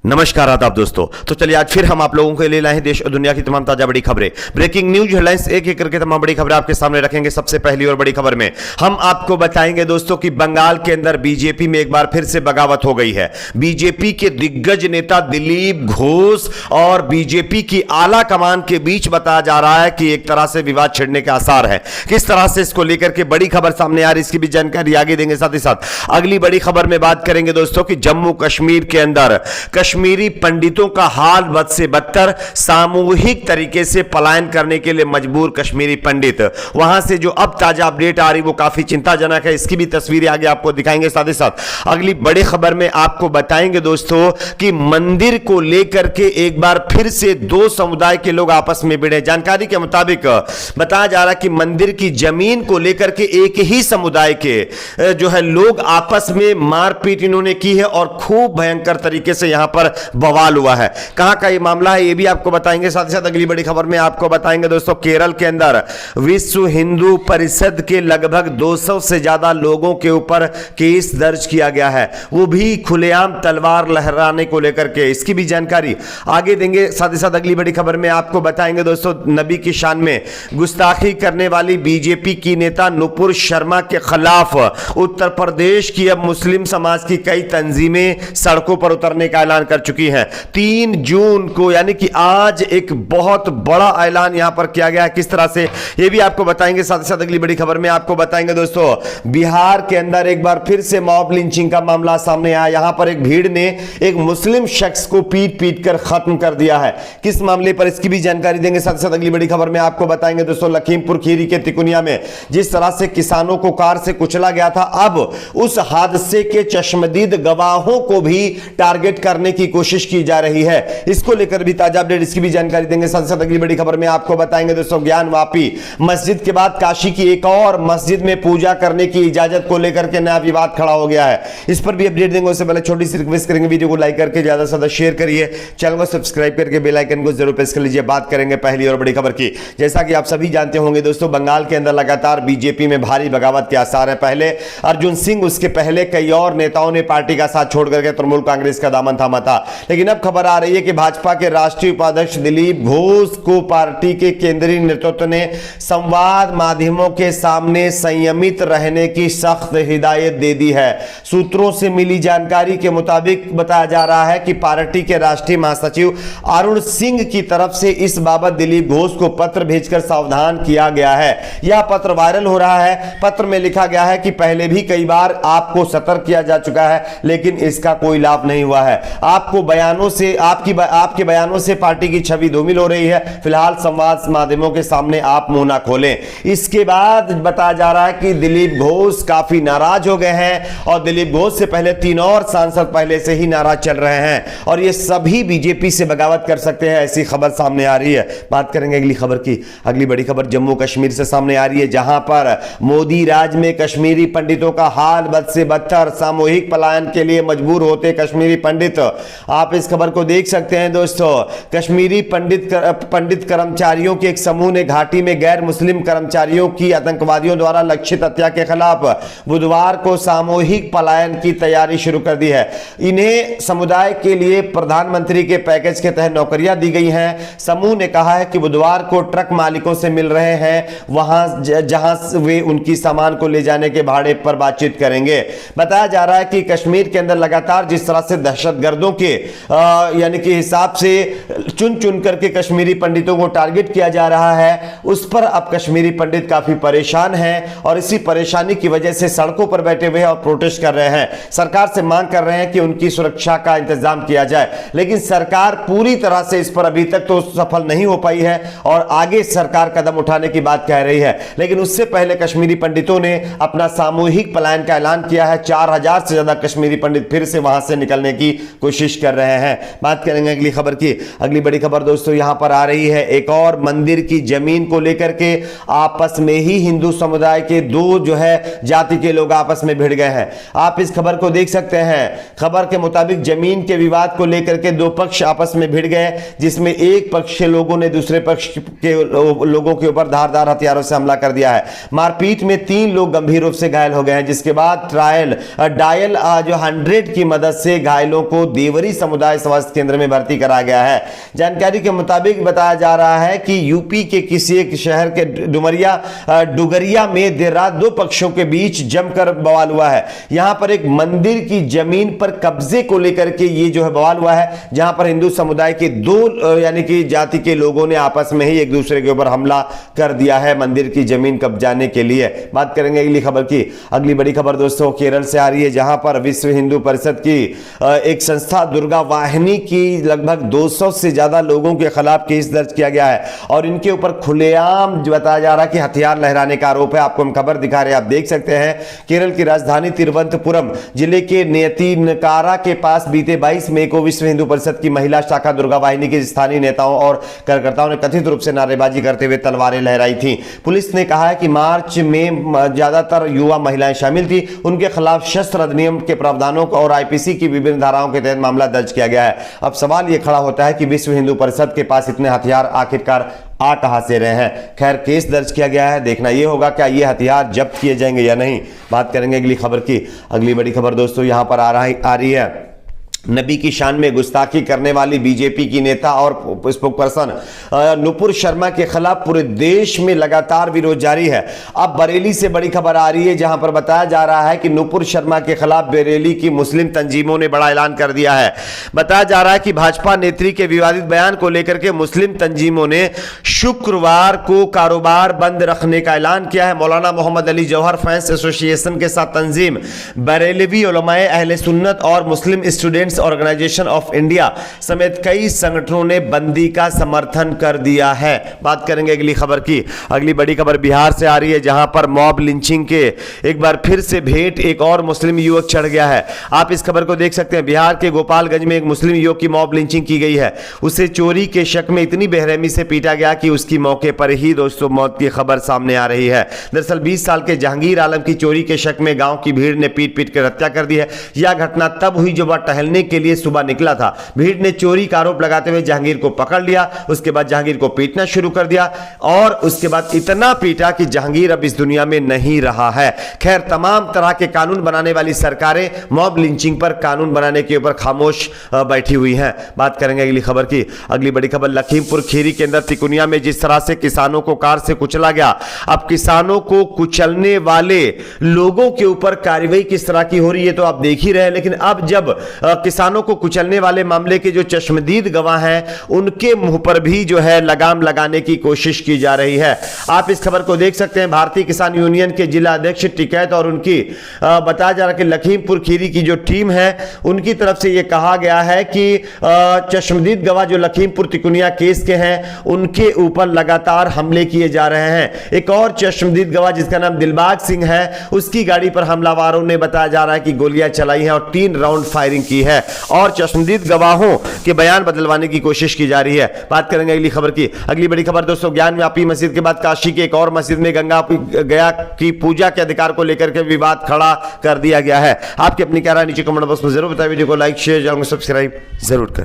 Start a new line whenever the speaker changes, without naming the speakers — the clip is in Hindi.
नमस्कार आदाब दोस्तों। तो चलिए आज फिर हम आप लोगों के लिए लाए हैं देश और दुनिया की तमाम ताजा बड़ी खबरें, ब्रेकिंग न्यूज हेडलाइंस, एक एक करके तमाम बड़ी खबरें आपके सामने रखेंगे। सबसे पहली और बड़ी खबर में हम आपको बताएंगे दोस्तों कि बंगाल के अंदर बीजेपी में एक बार फिर से बगावत हो गई है। बीजेपी के दिग्गज नेता दिलीप घोष और बीजेपी की आला कमान के बीच बताया जा रहा है कि एक तरह से विवाद छिड़ने के आसार है। किस तरह से इसको लेकर के बड़ी खबर सामने आ रही, इसकी भी जानकारी आगे देंगे। साथ ही साथ अगली बड़ी खबर में बात करेंगे दोस्तों कि जम्मू कश्मीर के अंदर कश्मीरी पंडितों का हाल बद से बदतर, सामूहिक तरीके से पलायन करने के लिए मजबूर कश्मीरी पंडित। वहां से जो अब ताजा अपडेट आ रही वो काफी चिंताजनक है, इसकी भी तस्वीरें आगे आपको दिखाएंगे। साथ ही साथ अगली बड़ी खबर में आपको बताएंगे दोस्तों कि मंदिर को लेकर के एक बार फिर से दो समुदाय के लोग आपस में भिड़े। जानकारी के मुताबिक बताया जा रहा है कि मंदिर की जमीन को लेकर के एक ही समुदाय के जो है लोग आपस में मारपीट इन्होंने की है और खूब भयंकर तरीके से यहां पर बवाल हुआ है। कहां का ये मामला है ये भी आपको बताएंगे। साथ ही साथ अगली बड़ी खबर में आपको बताएंगे दोस्तों केरल के अंदर विश्व हिंदू परिषद के लगभग 200 से ज्यादा लोगों के ऊपर केस दर्ज किया गया है, वो भी खुलेआम तलवार लहराने को लेकर के। इसकी भी जानकारी आगे देंगे। साथ ही साथ अगली बड़ी खबर में आपको बताएंगे दोस्तों नबी की शान में गुस्ताखी करने वाली बीजेपी की नेता नुपुर शर्मा के खिलाफ उत्तर प्रदेश की अब मुस्लिम समाज की कई तंजीमें सड़कों पर उतरने का ऐलान कर चुकी हैं। 3 जून को यानी कि आज एक बहुत बड़ा ऐलान यहां पर किया गया है। किस तरह से यह भी आपको बताएंगे। साथ ही साथ अगली बड़ी खबर में आपको बताएंगे दोस्तों बिहार के अंदर एक बार फिर से मॉब लिंचिंग का मामला सामने आया। यहां पर एक भीड़ ने एक मुस्लिम शख्स को पीट पीट कर खत्म कर दिया है। किस मामले पर इसकी भी जानकारी देंगे। साथ ही साथ अगली बड़ी खबर में आपको बताएंगे दोस्तों लखीमपुर खीरी के तिकुनिया में जिस तरह से किसानों को कार से कुचला गया था, अब उस हादसे के चश्मदीद गवाहों को भी टारगेट करने की कोशिश की जा रही है। इसको लेकर भी ताजा अपडेट, इसकी भी जानकारी देंगे। साथ साथ अगली बड़ी खबर में आपको बताएंगे दोस्तों ज्ञानवापी मस्जिद के बाद काशी की एक और मस्जिद में पूजा करने की इजाजत को लेकर के नया विवाद खड़ा हो गया है। इस पर भी अपडेट देंगे। उससे पहले छोटी सी रिक्वेस्ट करेंगे, वीडियो को लाइक करके ज्यादा से ज्यादा शेयर करिए, चैनल को सब्सक्राइब करके बेल आइकन को जरूर प्रेस कर लीजिए। बात करेंगे पहली और बड़ी खबर की। जैसा कि आप सभी जानते होंगे दोस्तों बंगाल के अंदर लगातार बीजेपी में भारी बगावत के आसार है। पहले अर्जुन सिंह, उसके पहले कई और नेताओं ने पार्टी का साथ छोड़ करके तृणमूल कांग्रेस का दामन थामा था। लेकिन अब खबर आ रही है कि भाजपा के राष्ट्रीय उपाध्यक्ष दिलीप घोष को पार्टी के केंद्रीय नेतृत्व ने संवाद माध्यमों के सामने संयमित रहने की सख्त हिदायत दे दी है। सूत्रों से मिली जानकारी के मुताबिक बताया जा रहा है कि पार्टी के राष्ट्रीय महासचिव अरुण सिंह की तरफ से इस बाबत दिलीप घोष को पत्र भेजकर सावधान किया गया है। यह पत्र वायरल हो रहा है। पत्र में लिखा गया है कि पहले भी कई बार आपको सतर्क किया जा चुका है लेकिन इसका कोई लाभ नहीं हुआ है। आपको बयानों से आपके बयानों से पार्टी की छवि धूमिल हो रही है। फिलहाल संवाद माध्यमों के सामने आप मुंह ना खोलें। इसके बाद बताया जा रहा है कि दिलीप घोष काफी नाराज हो गए हैं और दिलीप घोष से पहले 3 और सांसद पहले से ही नाराज चल रहे हैं और ये सभी बीजेपी से बगावत कर सकते हैं, ऐसी खबर सामने आ रही है। बात करेंगे अगली खबर की। अगली बड़ी खबर जम्मू कश्मीर से सामने आ रही है जहां पर मोदी राज में कश्मीरी पंडितों का हाल बद से बदतर, सामूहिक पलायन के लिए मजबूर होते कश्मीरी पंडित। आप इस खबर को देख सकते हैं दोस्तों। कश्मीरी पंडित कर्मचारियों के एक समूह ने घाटी में गैर मुस्लिम कर्मचारियों की आतंकवादियों द्वारा लक्षित हत्या के खिलाफ बुधवार को सामूहिक पलायन की तैयारी शुरू कर दी है। इन्हें समुदाय के लिए प्रधानमंत्री के पैकेज के तहत नौकरियां दी गई हैं। समूह ने कहा है कि बुधवार को ट्रक मालिकों से मिल रहे हैं वहां जहां वे उनकी सामान को ले जाने के भाड़े पर बातचीत करेंगे। बताया जा रहा है कि कश्मीर के अंदर लगातार जिस तरह से दहशतगर्दों के यानी कि हिसाब से चुन चुन करके कश्मीरी पंडितों को टारगेट किया जा रहा है, उस पर अब कश्मीरी पंडित काफी परेशान हैं और इसी परेशानी की वजह से सड़कों पर बैठे हुए और प्रोटेस्ट कर रहे हैं। सरकार से मांग कर रहे हैं कि उनकी सुरक्षा का इंतजाम किया जाए, लेकिन सरकार पूरी तरह से इस पर अभी तक तो सफल नहीं हो पाई है और आगे सरकार कदम उठाने की बात कह रही है। लेकिन उससे पहले कश्मीरी पंडितों ने अपना सामूहिक पलायन का ऐलान किया है। 4000 से ज्यादा कश्मीरी पंडित फिर से वहां से निकलने की कोशिश कर रहे हैं। बात करेंगे अगली खबर की। अगली बड़ी खबर दोस्तों यहां पर आ रही है एक और मंदिर की जमीन को लेकर के आपस में ही हिंदू समुदाय के दो जो है जाति के लोग आपस में भिड़ गए हैं। आप इस खबर को देख सकते हैं। खबर के मुताबिक जमीन के विवाद को लेकर के दो पक्ष आपस में भिड़ गए जिसमें एक पक्ष के लोगों ने दूसरे पक्ष के लोगों के ऊपर धारदार हथियारों से हमला कर दिया है। मारपीट में 3 लोग गंभीर रूप से घायल हो गए हैं जिसके बाद डायल जो 100 की मदद से घायलों को तिवरी समुदाय स्वास्थ्य केंद्र में भर्ती कराया गया है। जानकारी के मुताबिक बताया जा रहा है कि यूपी के किसी एक शहर के डुगरिया में देर रात दो पक्षों के बीच जमकर बवाल हुआ है। यहां पर एक मंदिर की जमीन पर कब्जे को लेकर के ये जो है बवाल हुआ है, जहां पर हिंदू समुदाय के दो यानी कि जाति के लोगों ने आपस में ही एक दूसरे के ऊपर हमला कर दिया है मंदिर की जमीन कब्जाने के लिए। बात करेंगे अगली खबर की। अगली बड़ी खबर दोस्तों केरल से आ रही है, जहां पर विश्व हिंदू परिषद की एक संस्था दुर्गा वाहिनी की लगभग 200 से ज्यादा लोगों के खिलाफ केस दर्ज किया गया है और इनके ऊपर खुलेआम बताया जा रहा है कि हथियार लहराने का आरोप है। आपको हम खबर दिखा रहे हैं, आप देख सकते हैं केरल की राजधानी तिरुवनंतपुरम जिले के नेतिनकारा के पास बीते 22 मई को विश्व हिंदू परिषद की महिला शाखा दुर्गा वाहिनी के स्थानीय नेताओं और कार्यकर्ताओं ने कथित रूप से नारेबाजी करते हुए तलवारें लहराई थी। पुलिस ने कहा है कि मार्च में ज्यादातर युवा महिलाएं शामिल थी, उनके खिलाफ शस्त्र अधिनियम के प्रावधानों और आईपीसी की विभिन्न धाराओं के तहत मामला दर्ज किया गया है। अब सवाल यह खड़ा होता है कि विश्व हिंदू परिषद के पास इतने हथियार आखिरकार आ कहां से रहे हैं। खैर केस दर्ज किया गया है, देखना यह होगा क्या ये हथियार जब्त किए जाएंगे या नहीं। बात करेंगे अगली खबर की। अगली बड़ी खबर दोस्तों यहां पर आ रही है, नबी की शान में गुस्ताखी करने वाली बीजेपी की नेता और स्पोकपर्सन नुपुर शर्मा के खिलाफ पूरे देश में लगातार विरोध जारी है। अब बरेली से बड़ी खबर आ रही है, जहां पर बताया जा रहा है कि नुपुर शर्मा के खिलाफ बरेली की मुस्लिम तंजीमों ने बड़ा ऐलान कर दिया है। बताया जा रहा है कि भाजपा नेत्री के विवादित बयान को लेकर के मुस्लिम तंजीमों ने शुक्रवार को कारोबार बंद रखने का ऐलान किया है। मौलाना मोहम्मद अली जौहर फैंस एसोसिएशन के साथ तंजीम बरेलवी उलमाए अहले सुन्नत और Muslim students organisation of India समेत कई संगठनों ने बंदी का समर्थन कर दिया है। बात करेंगे अगली खबर की। अगली बड़ी खबर बिहार से आ रही है, जहां पर मॉब लिंचिंग के एक बार फिर से भेंट एक और मुस्लिम युवक चढ़ गया है। आप इस खबर को देख सकते हैं। बिहार के गोपालगंज में एक मुस्लिम युवक की मॉब लिंचिंग की गई है। उसे चोरी के शक में इतनी बेरहमी से पीटा गया कि उसकी मौके पर ही दोस्तों मौत की खबर सामने आ रही है। दरअसल 20 साल के जहांगीर आलम की चोरी के शक में गांव की भीड़ ने पीट पीट कर हत्या कर दी है। यह घटना तब हुई जब वह टहलने के लिए सुबह निकला था। भीड़ ने चोरी का आरोप लगाते हुए जहांगीर को पकड़ लिया, उसके बाद जहांगीर को पीटना शुरू कर दिया और उसके बाद इतना पीटा कि जहांगीर अब इस दुनिया में नहीं रहा है। खैर तमाम तरह के कानून बनाने वाली सरकारें मॉब लिंचिंग पर कानून बनाने के ऊपर खामोश बैठी हुई हैं। बात करेंगे अगली खबर की। अगली बड़ी खबर लखीमपुर खीरी के अंदर तिकुनिया में जिस तरह से किसानों को कार से कुचला गया, अब किसानों को कुचलने वाले लोगों के ऊपर कार्रवाई किस तरह की हो रही है तो आप देख ही रहे हैं। लेकिन अब जब किसानों को कुचलने वाले मामले के जो चश्मदीद गवाह हैं उनके मुंह पर भी जो है लगाम लगाने की कोशिश की जा रही है। आप इस खबर को देख सकते हैं। भारतीय किसान यूनियन के जिला अध्यक्ष टिकैत और उनकी बताया जा रहा है कि लखीमपुर खीरी की जो टीम है उनकी तरफ से यह कहा गया है कि चश्मदीद गवाह जो लखीमपुर तिकुनिया केस के हैं उनके ऊपर लगातार हमले किए जा रहे हैं। एक और चश्मदीद गवाह जिसका नाम दिलबाग सिंह है, उसकी गाड़ी पर हमलावरों ने बताया जा रहा है कि गोलियां चलाई हैं और 3 राउंड फायरिंग की है और चश्मदीद गवाहों के बयान बदलवाने की कोशिश की जा रही है। बात करेंगे अगली खबर की। अगली बड़ी खबर दोस्तों ज्ञानव्यापी मस्जिद के बाद काशी के एक और मस्जिद में गया की पूजा के अधिकार को लेकर के विवाद खड़ा कर दिया गया है। आपकी अपनी क्या राय नीचे कमेंट बॉक्स में जरूर बताएं। वीडियो को लाइक शेयर सब्सक्राइब जरूर करें।